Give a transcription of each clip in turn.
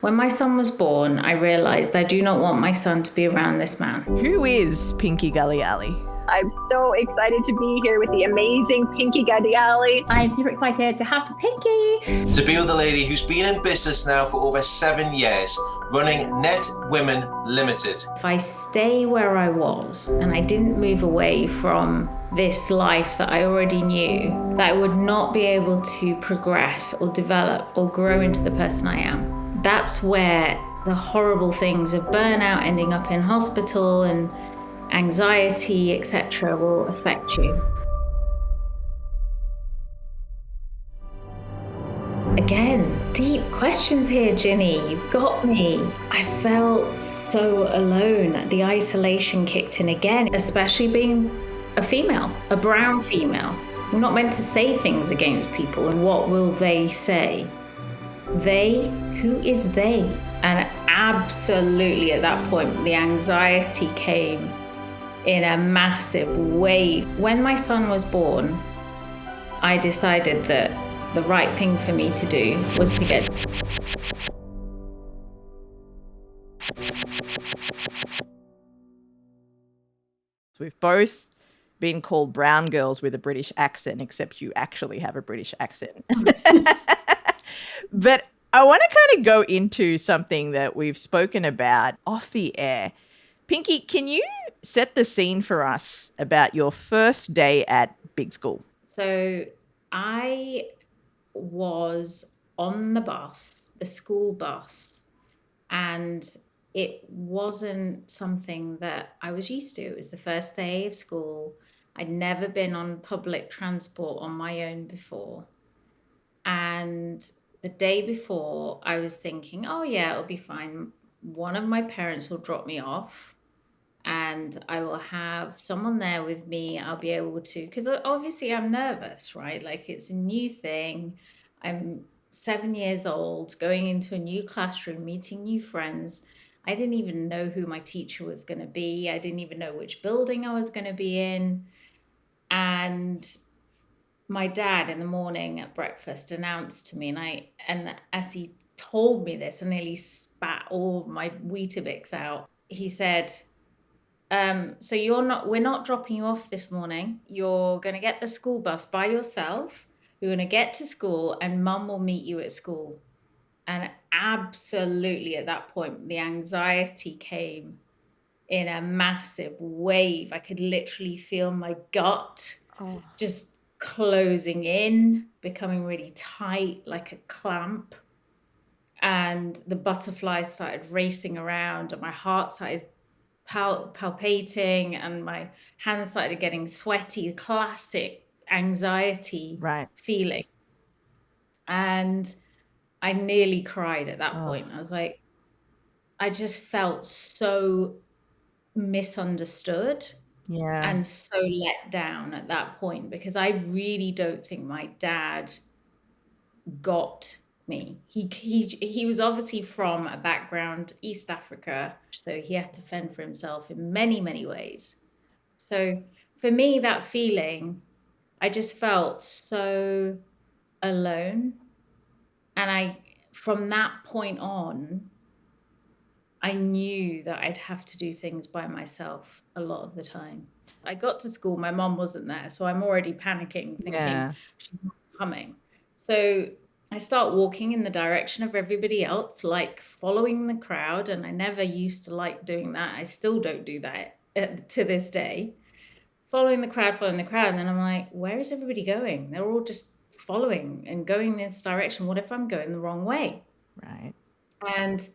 When my son was born, I realised I do not want my son to be around this man. Who is Pinky Ghadiali? I'm so excited to be here with the amazing Pinky Ghadiali. I'm super excited to have Pinky. To be with a lady who's been in business now for over 7 years, running Netwomen Limited. If I stay where I was and I didn't move away from this life that I already knew, that I would not be able to progress or develop or grow into the person I am. That's where the horrible things of burnout, ending up in hospital, and anxiety, etc., will affect you. Again, deep questions here, Ginny. You've got me. I felt so alone. The isolation kicked in again, especially being a female, a brown female. We're not meant to say things against people. And what will they say? They? Who is they? And absolutely at that point, the anxiety came in a massive wave. When my son was born, I decided that the right thing for me to do was to get... We've both been called brown girls with a British accent, except you actually have a British accent. But I want to kind of go into something that we've spoken about off the air. Pinky, can you set the scene for us about your first day at big school? So I was on the bus, the school bus, and it wasn't something that I was used to. It was the first day of school. I'd never been on public transport on my own before. And the day before, I was thinking, oh yeah, it'll be fine. One of my parents will drop me off and I will have someone there with me. I'll be able to, because obviously I'm nervous, right? Like, it's a new thing. I'm 7 years old, going into a new classroom, meeting new friends. I didn't even know who my teacher was going to be. I didn't even know which building I was going to be in. And my dad in the morning at breakfast announced to me, and as he told me this, I nearly spat all my Weetabix out. He said, so we're not dropping you off this morning. You're going to get the school bus by yourself. You're going to get to school and mum will meet you at school. And absolutely at that point, the anxiety came in a massive wave. I could literally feel my gut just closing in, becoming really tight, like a clamp. And the butterflies started racing around and my heart started palpating and my hands started getting sweaty, classic anxiety feeling. And I nearly cried at that point. I was like, I just felt so misunderstood and so let down at that point, because I really don't think my dad got me. He was obviously from a background, East Africa, so he had to fend for himself in many, many ways. So for me, that feeling, I just felt so alone. And from that point on, I knew that I'd have to do things by myself a lot of the time. I got to school, my mom wasn't there, so I'm already panicking, thinking she's not coming. So I start walking in the direction of everybody else, like following the crowd, and I never used to like doing that. I still don't do that to this day. Following the crowd, and then I'm like, where is everybody going? They're all just following and going this direction. What if I'm going the wrong way? Right. And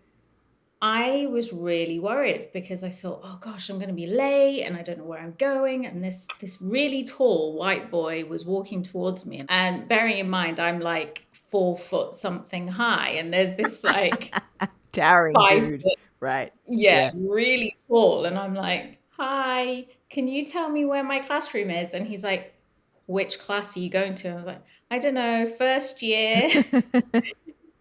I was really worried because I thought, oh gosh, I'm going to be late and I don't know where I'm going. And this really tall white boy was walking towards me. And bearing in mind, I'm like 4 foot something high. And there's this like towering 5 dude. foot, Right. yeah, really tall. And I'm like, hi, can you tell me where my classroom is? And he's like, which class are you going to? And I was like, I don't know, first year.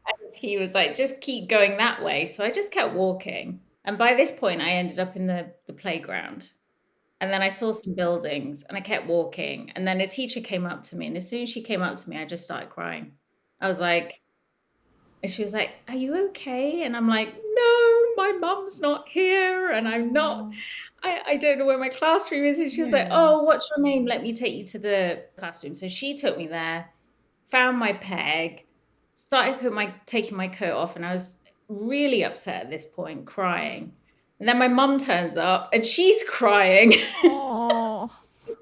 And he was like, just keep going that way. So I just kept walking. And by this point, I ended up in the playground. And then I saw some buildings and I kept walking. And then a teacher came up to me. And as soon as she came up to me, I just started crying. I was like, And she was like, "Are you okay?" And I'm like, "No, my mum's not here, and I'm not, I don't know where my classroom is." And she was like, Yeah. "Oh, what's your name? Let me take you to the classroom." So she took me there, found my peg, started taking my coat off, and I was really upset at this point, crying. And then my mum turns up and she's crying. Oh.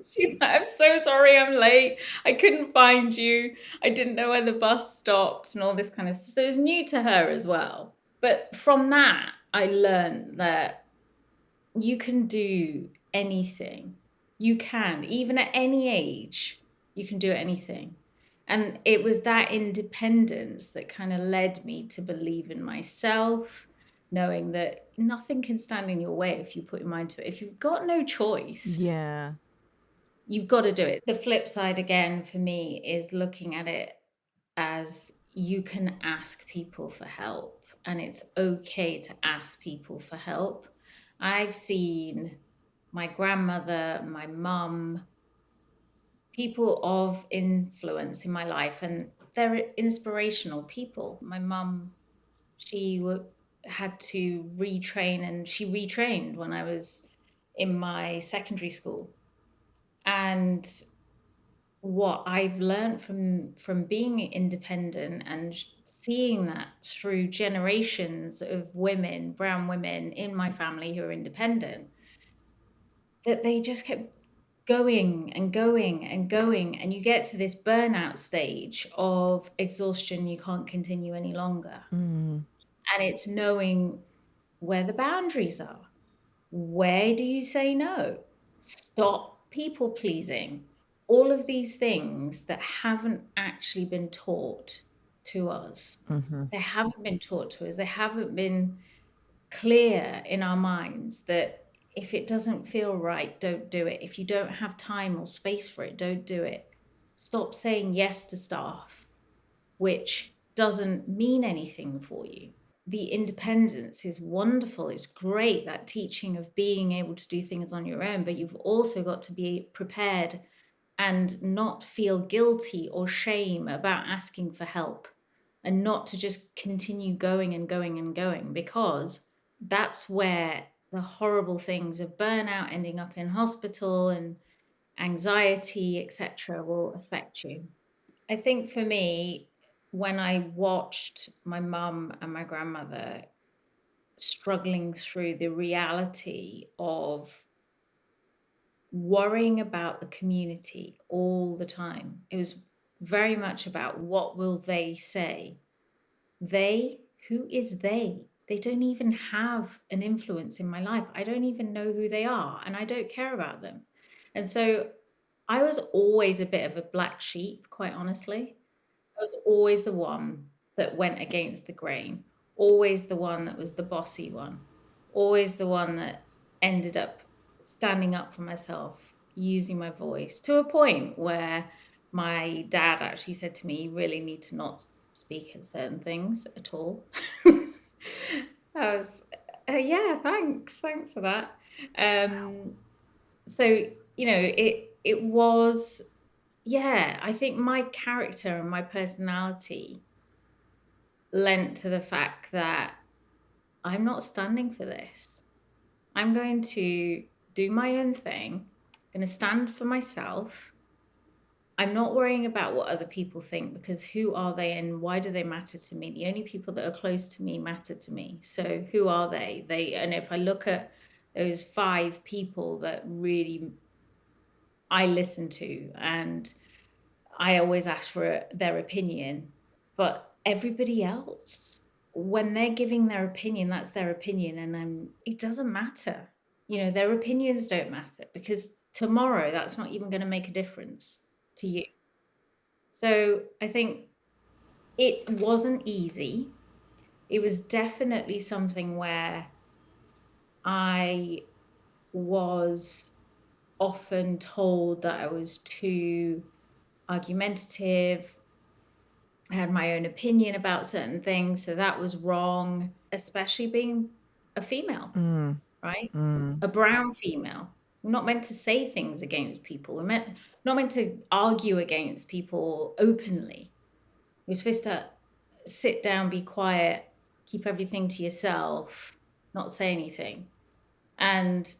She's like, "I'm so sorry I'm late. I couldn't find you. I didn't know where the bus stopped," and all this kind of stuff. So it was new to her as well. But from that, I learned that you can do anything. You can, even at any age, you can do anything. And it was that independence that kind of led me to believe in myself, knowing that nothing can stand in your way if you put your mind to it. If you've got no choice, Yeah. you've got to do it. The flip side again for me is looking at it as you can ask people for help, and it's okay to ask people for help. I've seen my grandmother, my mum, people of influence in my life, and they're inspirational people. My mum, had to retrain, and she retrained when I was in my secondary school. And what I've learned from being independent and seeing that through generations of women, brown women in my family who are independent, that they just kept going and going and going, and you get to this burnout stage of exhaustion. You can't continue any longer. Mm. And it's knowing where the boundaries are. Where do you say no? Stop people pleasing. All of these things that haven't actually been taught to us. Mm-hmm. They haven't been taught to us. They haven't been clear in our minds that if it doesn't feel right, don't do it. If you don't have time or space for it, don't do it. Stop saying yes to stuff which doesn't mean anything for you. The independence is wonderful. It's great, that teaching of being able to do things on your own, but you've also got to be prepared and not feel guilty or shame about asking for help, and not to just continue going and going and going, because that's where the horrible things of burnout, ending up in hospital, and anxiety, etc., will affect you. I think for me, when I watched my mum and my grandmother struggling through the reality of worrying about the community all the time, it was very much about what will they say. They, who is they? They don't even have an influence in my life. I don't even know who they are, and I don't care about them. And so I was always a bit of a black sheep, quite honestly. I was always the one that went against the grain, always the one that was the bossy one, always the one that ended up standing up for myself, using my voice, to a point where my dad actually said to me, "You really need to not speak at certain things at all." I was, yeah, thanks for that. So, it was, yeah, I think my character and my personality lent to the fact that I'm not standing for this. I'm going to do my own thing. I'm going to stand for myself. I'm not worrying about what other people think, because who are they and why do they matter to me? The only people that are close to me matter to me. So who are they? And if I look at those 5 people that really I listen to, and I always ask for their opinion, but everybody else, when they're giving their opinion, that's their opinion, and it doesn't matter. Their opinions don't matter, because tomorrow that's not even going to make a difference to you. So I think it wasn't easy. It was definitely something where I was often told that I was too argumentative. I had my own opinion about certain things, so that was wrong, especially being a female, right? A brown female. We're not meant to say things against people. Not meant to argue against people openly. We're supposed to sit down, be quiet, keep everything to yourself, not say anything. And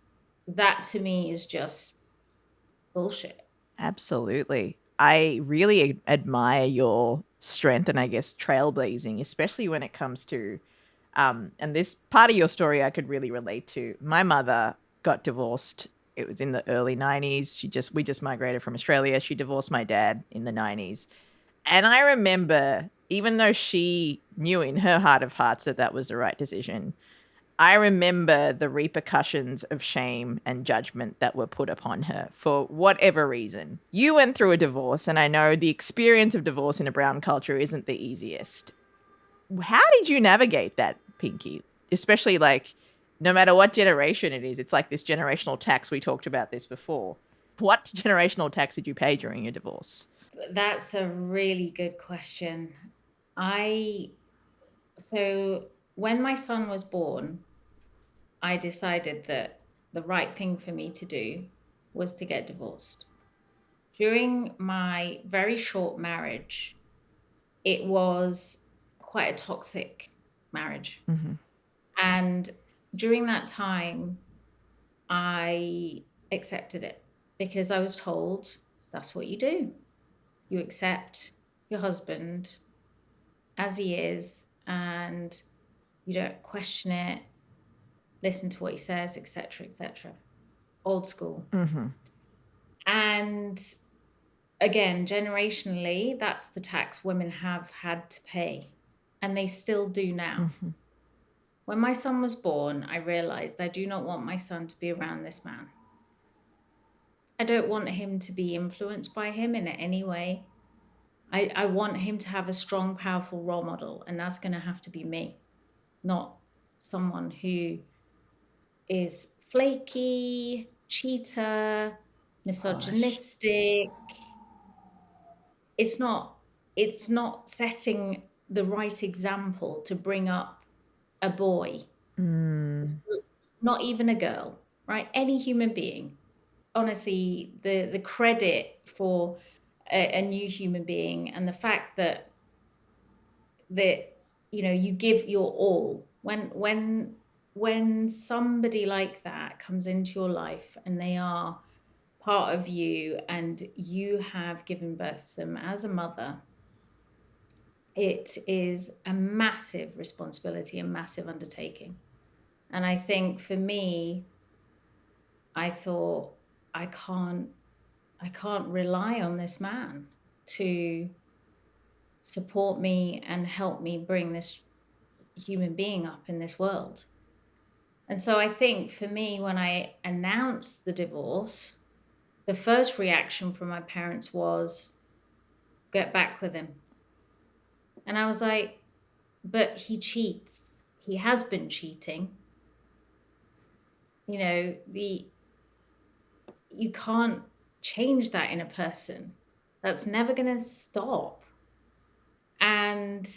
that to me is just bullshit. Absolutely. I really admire your strength and I guess trailblazing, especially when it comes to, and this part of your story I could really relate to. My mother got divorced. It was in the early 90s. We just migrated from Australia. She divorced my dad in the 90s. And I remember, even though she knew in her heart of hearts that that was the right decision, I remember the repercussions of shame and judgment that were put upon her for whatever reason. You went through a divorce, and I know the experience of divorce in a brown culture isn't the easiest. How did you navigate that, Pinky? Especially like, no matter what generation it is, it's like this generational tax. We talked about this before. What generational tax did you pay during your divorce? That's a really good question. So when my son was born, I decided that the right thing for me to do was to get divorced. During my very short marriage, it was quite a toxic marriage. Mm-hmm. And during that time, I accepted it because I was told that's what you do. You accept your husband as he is and you don't question it, listen to what he says, etc., etc. Old school. Mm-hmm. And again, generationally, that's the tax women have had to pay, and they still do now. Mm-hmm. When my son was born, I realized I do not want my son to be around this man. I don't want him to be influenced by him in any way. I want him to have a strong, powerful role model, and that's going to have to be me, not someone who is flaky, cheater, misogynistic. It's not setting the right example to bring up a boy, not even a girl, right? Any human being. Honestly, the credit for a new human being and the fact that you give your all when somebody like that comes into your life and they are part of you and you have given birth to them as a mother, it is a massive responsibility, a massive undertaking. And I think for me, I thought I can't rely on this man to support me and help me bring this human being up in this world. And so I think for me, when I announced the divorce, the first reaction from my parents was, get back with him. And I was like, but he cheats. He has been cheating. You can't change that in a person. That's never going to stop. And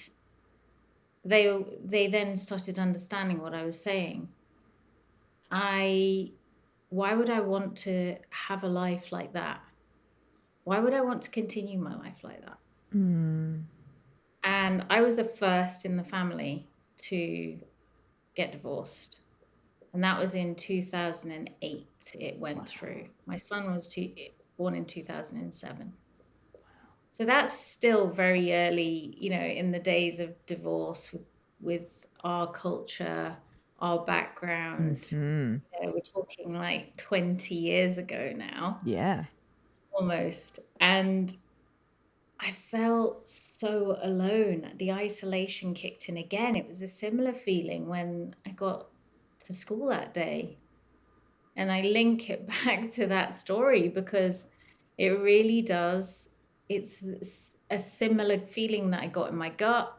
they then started understanding what I was saying. Why would I want to have a life like that? Why would I want to continue my life like that? And I was the first in the family to get divorced. And that was in 2008. It went through. My son was born in 2007. So that's still very early, in the days of divorce with our culture, our background. Mm-hmm. We're talking like 20 years ago now. Yeah. Almost. And I felt so alone. The isolation kicked in again. It was a similar feeling when I got to school that day. And I link it back to that story because it really does. It's a similar feeling that I got in my gut.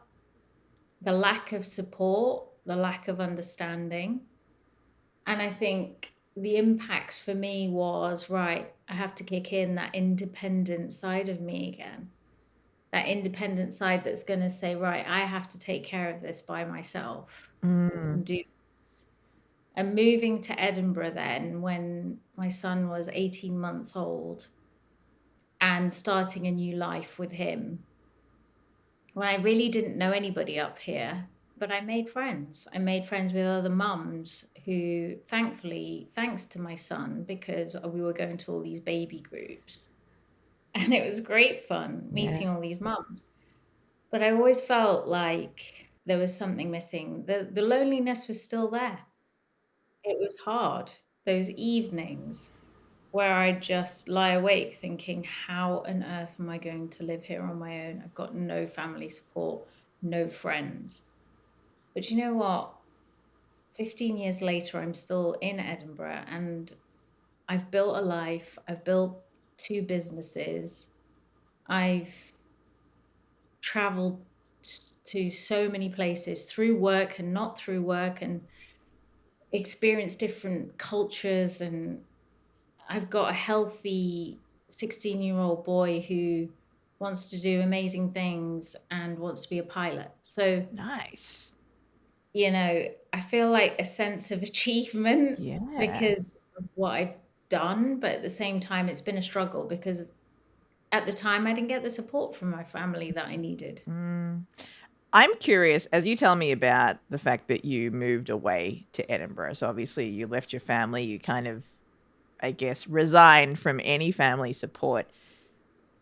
The lack of support, the lack of understanding. And I think the impact for me was, right, I have to kick in that independent side of me again. That independent side that's going to say, right, I have to take care of this by myself and do this. And moving to Edinburgh then when my son was 18 months old and starting a new life with him when I really didn't know anybody up here, but I made friends. I made friends with other mums who, thankfully, thanks to my son, because we were going to all these baby groups, and it was great fun meeting all these mums. But I always felt like there was something missing. The loneliness was still there. It was hard. Those evenings where I just lie awake thinking, how on earth am I going to live here on my own? I've got no family support, no friends. But you know what? 15 years later, I'm still in Edinburgh and I've built a life. I've built 2 businesses. I've traveled to so many places through work and not through work, and experienced different cultures, and I've got a healthy 16-year-old boy who wants to do amazing things and wants to be a pilot. So, Nice. I feel like a sense of achievement Yeah. because of what I've done, but at the same time, it's been a struggle because at the time I didn't get the support from my family that I needed. I'm curious, as you tell me about the fact that you moved away to Edinburgh. So obviously you left your family, you kind of, I guess, resigned from any family support.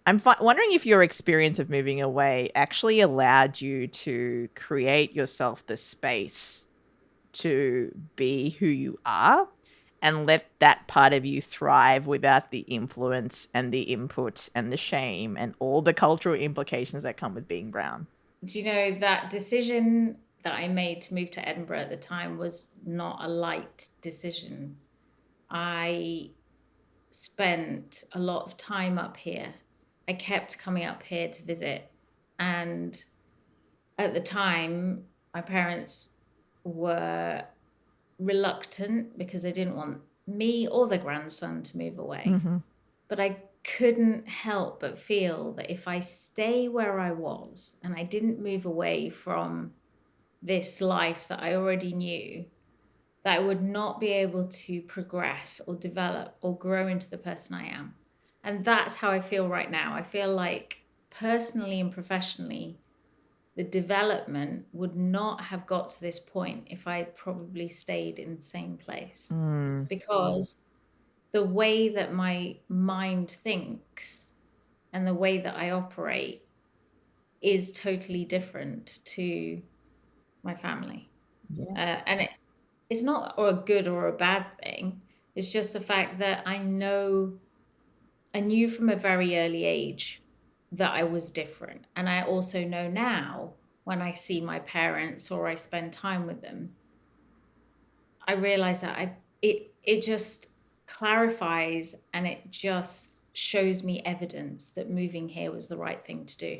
I'm wondering if your experience of moving away actually allowed you to create yourself the space to be who you are and let that part of you thrive without the influence and the input and the shame and all the cultural implications that come with being brown. Do you know that decision that I made to move to Edinburgh at the time was not a light decision. I spent a lot of time up here. I kept coming up here to visit. And at the time, my parents were reluctant because they didn't want me or the grandson to move away. But I couldn't help but feel that if I stay where I was and I didn't move away from this life that I already knew, that I would not be able to progress or develop or grow into the person I am. And that's how I feel right now. I feel like personally and professionally, the development would not have got to this point if I had probably stayed in the same place. Because the way that my mind thinks and the way that I operate is totally different to my family. And it's not or a good or a bad thing. It's just the fact that I knew from a very early age that I was different. And I also know now when I see my parents or I spend time with them, I realize that it just clarifies and it just shows me evidence that moving here was the right thing to do.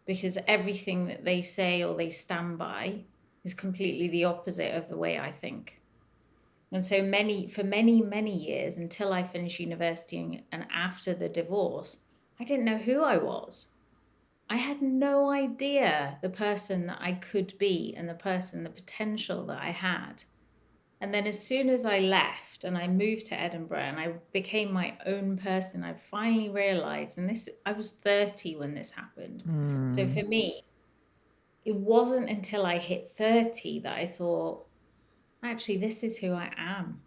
Because everything that they say or they stand by is completely the opposite of the way I think. And so for many years, until I finished university and after the divorce, I didn't know who I was. I had no idea the person that I could be and the potential that I had. And then as soon as I left and I moved to Edinburgh and I became my own person, I finally realized, and I was 30 when this happened. So for me, it wasn't until I hit 30 that I thought, actually, this is who I am.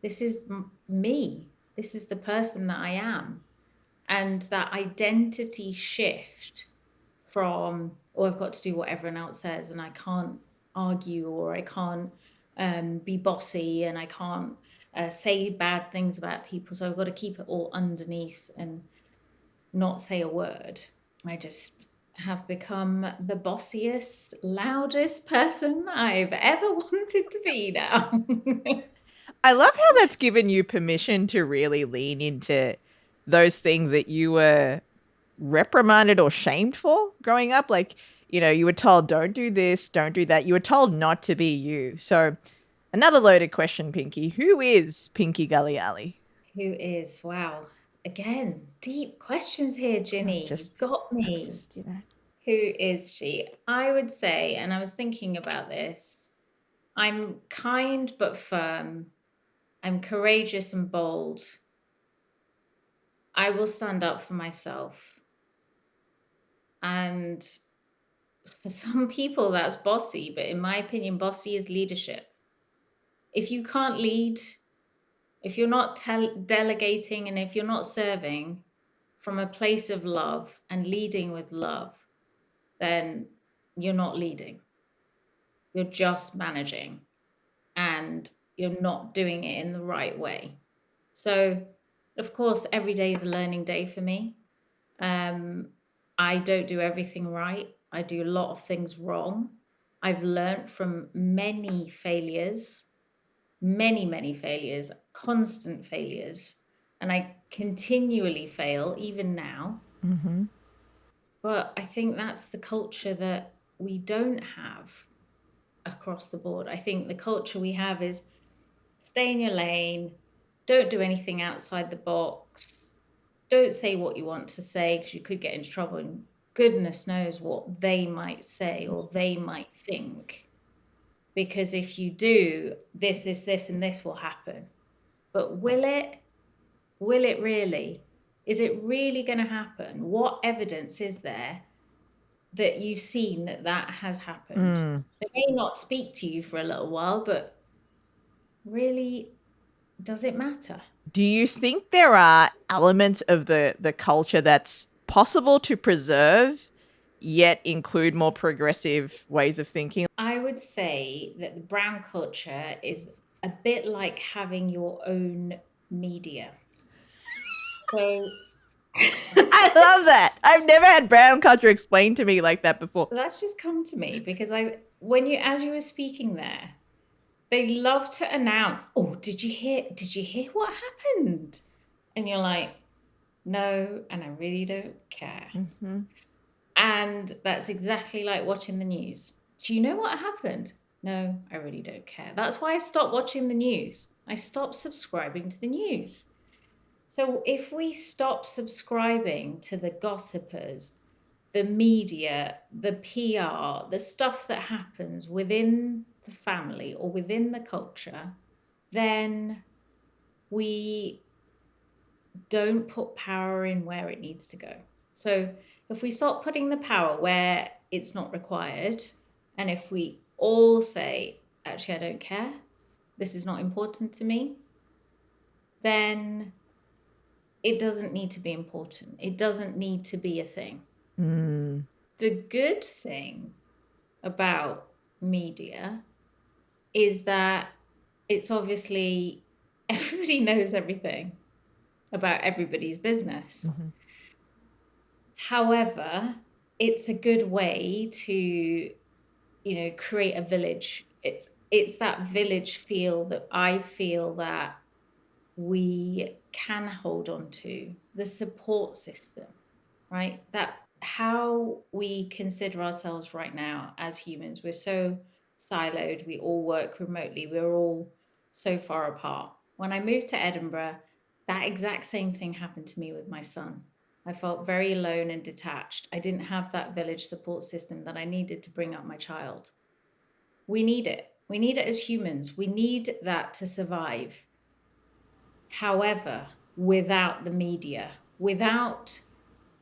This is me. This is the person that I am. And that identity shift from, oh, I've got to do what everyone else says and I can't argue or I can't be bossy and I can't say bad things about people. So I've got to keep it all underneath and not say a word. I just have become the bossiest, loudest person I've ever wanted to be now. I love how that's given you permission to really lean into those things that you were reprimanded or shamed for growing up. Like, you were told, don't do this, don't do that. You were told not to be you. So another loaded question, Pinky. Who is Pinky Ghadiali? Who is? Wow. Again, deep questions here, Ginny. You got me. Who is she? I would say, and I was thinking about this, I'm kind but firm. I'm courageous and bold. I will stand up for myself. And for some people that's bossy, but in my opinion, bossy is leadership. If you can't lead, if you're not delegating, and if you're not serving from a place of love and leading with love, then you're not leading. You're just managing, and you're not doing it in the right way. So, of course, every day is a learning day for me. I don't do everything right. I do a lot of things wrong. I've learned from many failures, many failures, constant failures, and I continually fail even now. Mm-hmm. But I think that's the culture that we don't have across the board. I think the culture we have is stay in your lane, don't do anything outside the box, don't say what you want to say because you could get into trouble, and goodness knows what they might say or they might think. Because if you do this, and this will happen. But will it? Will it really? Is it really going to happen? What evidence is there that you've seen that has happened? They may not speak to you for a little while, but really, does it matter? Do you think there are elements of the culture that's possible to preserve yet include more progressive ways of thinking? I would say that the brown culture is a bit like having your own media. So I love that. I've never had brown culture explained to me like that before. that's just come to me because as you were speaking there, they love to announce, oh, did you hear what happened? And you're like, no, and I really don't care. Mm-hmm. And that's exactly like watching the news. Do you know what happened? No, I really don't care. That's why I stopped watching the news. I stopped subscribing to the news. So if we stop subscribing to the gossipers, the media, the PR, the stuff that happens within the family or within the culture, then we don't put power in where it needs to go. So if we stop putting the power where it's not required, and if we all say, actually, I don't care, this is not important to me, then it doesn't need to be important. It doesn't need to be a thing. The good thing about media is that it's obviously everybody knows everything about everybody's business. Mm-hmm. However, it's a good way to, create a village. It's that village feel that I feel that we can hold on to, the support system, right? That how we consider ourselves right now as humans. We're so siloed. We all work remotely. We're all so far apart. When I moved to Edinburgh, that exact same thing happened to me with my son. I felt very alone and detached. I didn't have that village support system that I needed to bring up my child. We need it. We need it as humans. We need that to survive. However, without the media, without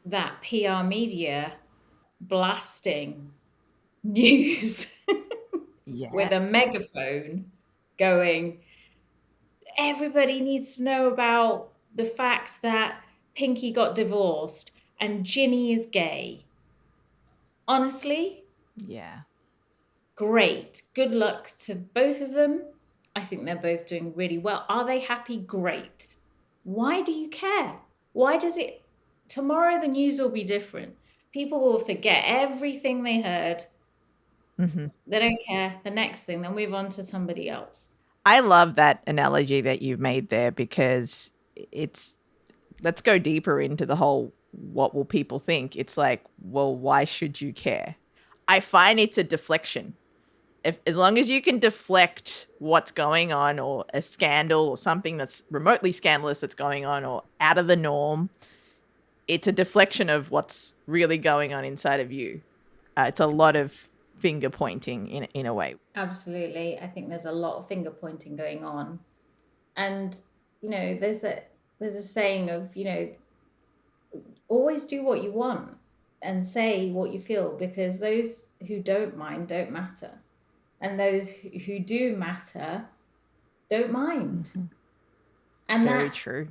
that PR media blasting news with a megaphone going, everybody needs to know about the fact that Pinky got divorced and Ginni is gay. Honestly, Yeah. great. Good luck to both of them. I think they're both doing really well. Are they happy? Great. Why do you care? Why does it? Tomorrow the news will be different. People will forget everything they heard. Mm-hmm. They don't care. The next thing, they'll move on to somebody else. I love that analogy that you've made there because let's go deeper into the whole what will people think. It's like, well, why should you care? I find it's a deflection. As long as you can deflect what's going on or a scandal or something that's remotely scandalous that's going on or out of the norm, it's a deflection of what's really going on inside of you. It's a lot of finger pointing in a way. Absolutely. I think there's a lot of finger pointing going on. And, there's a saying of, always do what you want. and say what you feel, because those who don't mind don't matter. And those who do matter don't mind. And Very that true.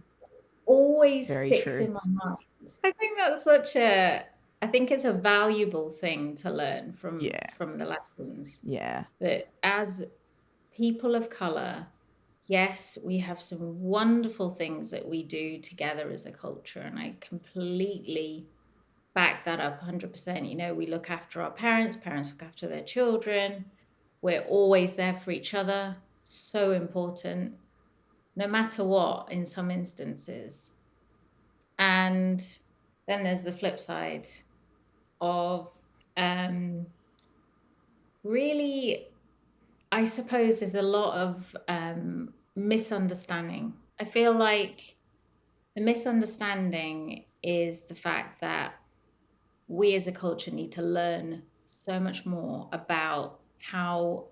always Very sticks true. in my mind. I think that's I think it's a valuable thing to learn from the lessons. Yeah. That as people of color, yes, we have some wonderful things that we do together as a culture, and I completely back that up 100%. You know, we look after our parents look after their children. We're always there for each other. So important, no matter what, in some instances. And then there's the flip side of really, I suppose there's a lot of misunderstanding. I feel like the misunderstanding is the fact that we as a culture need to learn so much more about how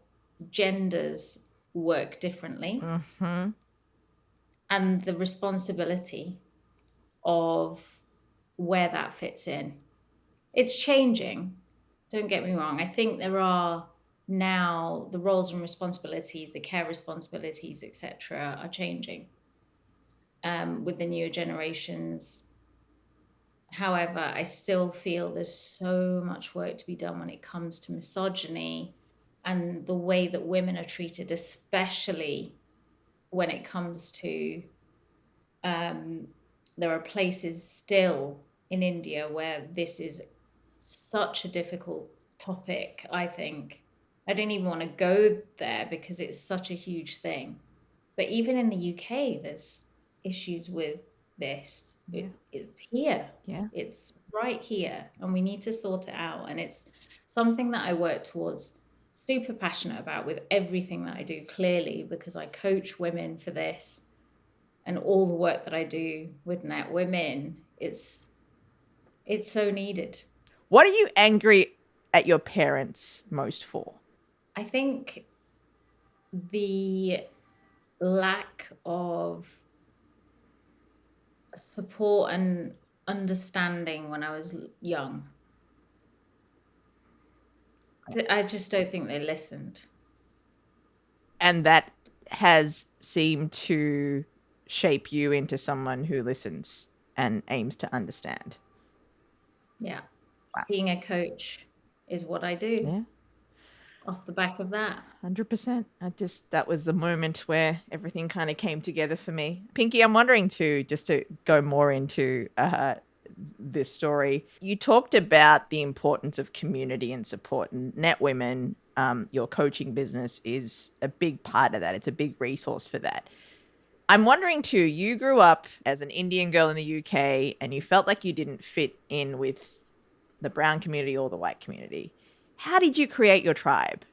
genders work differently and the responsibility of where that fits in. It's changing, don't get me wrong. I think there are now the roles and responsibilities, the care responsibilities, etc., are changing with the newer generations. However, I still feel there's so much work to be done when it comes to misogyny and the way that women are treated, especially when it comes to there are places still in India where this is such a difficult topic, I think. I don't even want to go there because it's such a huge thing. But even in the UK, there's issues with this. It's here. Yeah. It's right here. And we need to sort it out. And it's something that I work towards, super passionate about with everything that I do, clearly, because I coach women for this. And all the work that I do with Netwomen, it's so needed. What are you angry at your parents most for? I think the lack of support and understanding when I was young. I just don't think they listened. And that has seemed to shape you into someone who listens and aims to understand. Yeah. Wow. Being a coach is what I do. Yeah. Off the back of that. 100%. That was the moment where everything kind of came together for me. Pinky, I'm wondering too, just to go more into this story, you talked about the importance of community and support, and Netwomen, your coaching business, is a big part of that. It's a big resource for that. I'm wondering too, you grew up as an Indian girl in the UK and you felt like you didn't fit in with the brown community or the white community. How did you create your tribe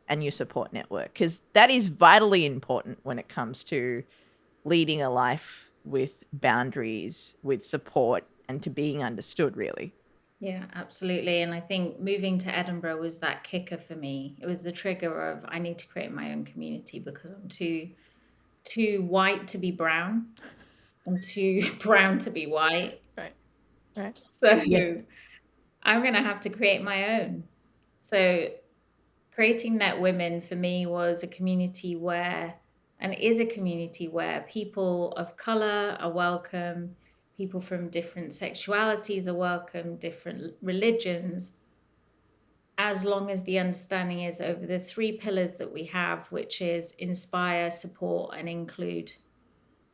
and your support network? Because that is vitally important when it comes to leading a life with boundaries, with support, and to being understood, really. Yeah, absolutely. And I think moving to Edinburgh was that kicker for me. It was the trigger of I need to create my own community because I'm too white to be brown and too brown to be white. Right. So I'm going to have to create my own. So creating Netwomen for me was a community where, and is a community where people of color are welcome, people from different sexualities are welcome, different religions, as long as the understanding is over the 3 pillars that we have, which is inspire, support, and include.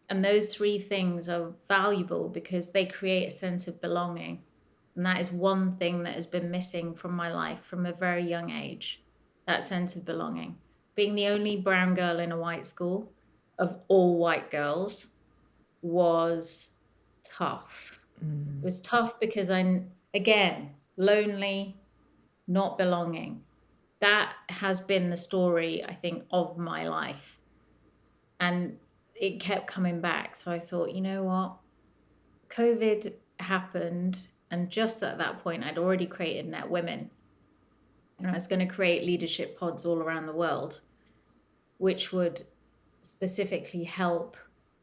And those 3 things are valuable because they create a sense of belonging. And that is one thing that has been missing from my life from a very young age, that sense of belonging. Being the only brown girl in a white school of all white girls was tough. It was tough because I'm, again, lonely, not belonging. That has been the story, I think, of my life. And it kept coming back. So I thought, you know what? COVID happened. And just at that point, I'd already created Netwomen. And I was going to create leadership pods all around the world, which would specifically help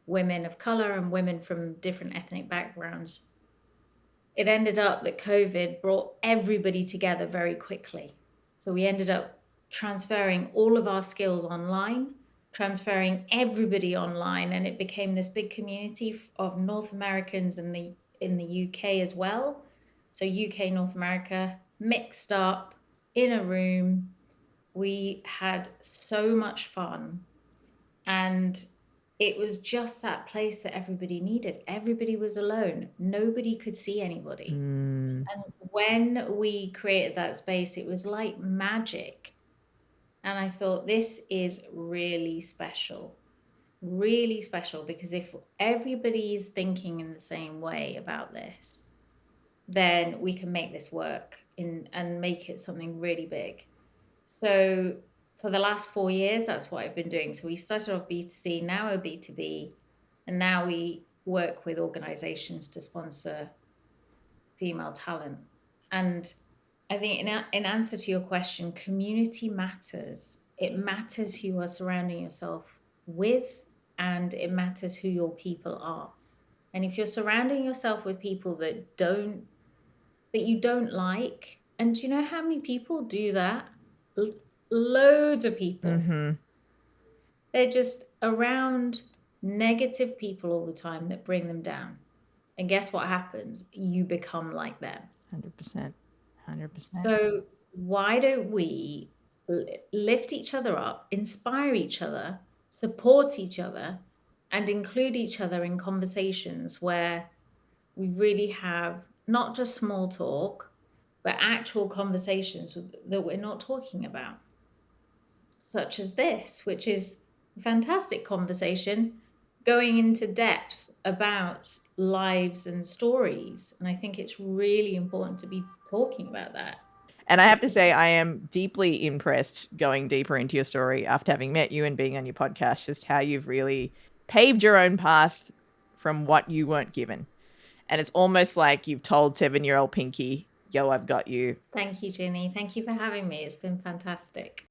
women of color and women from different ethnic backgrounds it ended up that COVID brought everybody together very quickly. So we ended up transferring all of our skills online, transferring everybody online, and it became this big community of North Americans in the UK as well. So UK, North America, mixed up in a room. We had so much fun, and it was just that place that everybody needed. Everybody was alone. Nobody could see anybody. Mm. And when we created that space, it was like magic. And I thought, this is really special, because if everybody is thinking in the same way about this, then we can make this work and make it something really big. So for the last 4 years, that's what I've been doing. So we started off B2C, now we're B2B, and now we work with organizations to sponsor female talent. And I think in answer to your question, community matters. It matters who you are surrounding yourself with, and it matters who your people are. And if you're surrounding yourself with people that you don't like, and do you know how many people do that? Loads of people. Mm-hmm. They're just around negative people all the time that bring them down. And guess what happens? You become like them. 100%. 100%. So why don't we lift each other up, inspire each other, support each other, and include each other in conversations where we really have not just small talk, but actual conversations that we're not talking about, such as this, which is a fantastic conversation going into depth about lives and stories. And I think it's really important to be talking about that. And I have to say, I am deeply impressed going deeper into your story after having met you and being on your podcast, just how you've really paved your own path from what you weren't given. And it's almost like you've told 7-year-old Pinky, yo, I've got you. Thank you, Ginni. Thank you for having me. It's been fantastic.